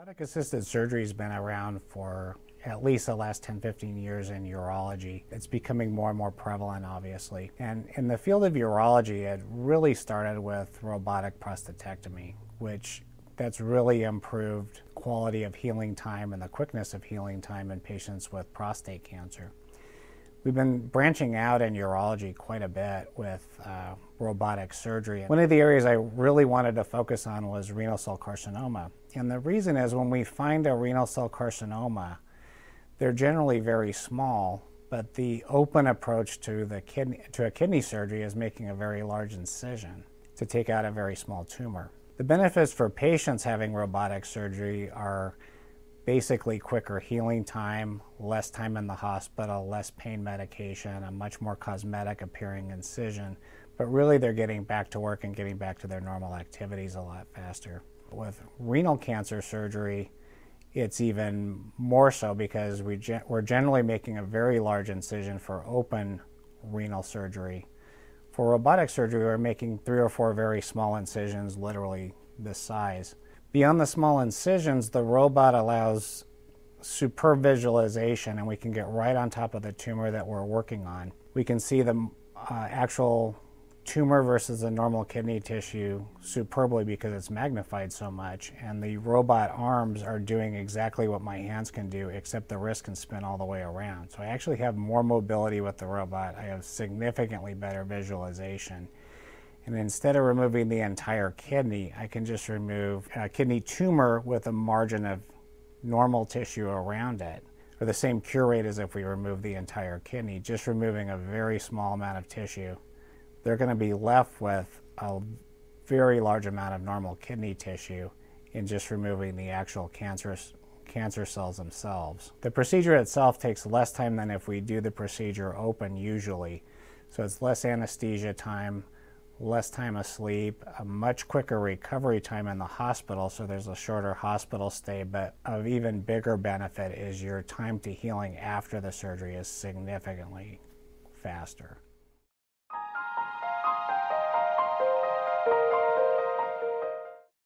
Robotic-assisted surgery has been around for at least the last 10-15 years in urology. It's becoming more and more prevalent, obviously. And in the field of urology, it really started with robotic prostatectomy, that's really improved quality of healing time and the quickness of healing time in patients with prostate cancer. We've been branching out in urology quite a bit with robotic surgery. One of the areas I really wanted to focus on was renal cell carcinoma. And the reason is when we find a renal cell carcinoma, they're generally very small, but the open approach to a kidney surgery is making a very large incision to take out a very small tumor. The benefits for patients having robotic surgery are basically quicker healing time, less time in the hospital, less pain medication, a much more cosmetic appearing incision, but really they're getting back to work and getting back to their normal activities a lot faster. With renal cancer surgery, it's even more so because we're generally making a very large incision for open renal surgery. For robotic surgery, we're making 3 or 4 very small incisions, literally this size. Beyond the small incisions, the robot allows superb visualization, and we can get right on top of the tumor that we're working on. We can see the actual tumor versus the normal kidney tissue superbly because it's magnified so much, and the robot arms are doing exactly what my hands can do, except the wrist can spin all the way around. So I actually have more mobility with the robot. I have significantly better visualization. And instead of removing the entire kidney, I can just remove a kidney tumor with a margin of normal tissue around it, or the same cure rate as if we remove the entire kidney, just removing a very small amount of tissue. They're going to be left with a very large amount of normal kidney tissue in just removing the actual cancer cells themselves. The procedure itself takes less time than if we do the procedure open usually, so it's less anesthesia time, less time asleep, a much quicker recovery time in the hospital, so there's a shorter hospital stay, but of even bigger benefit is your time to healing after the surgery is significantly faster.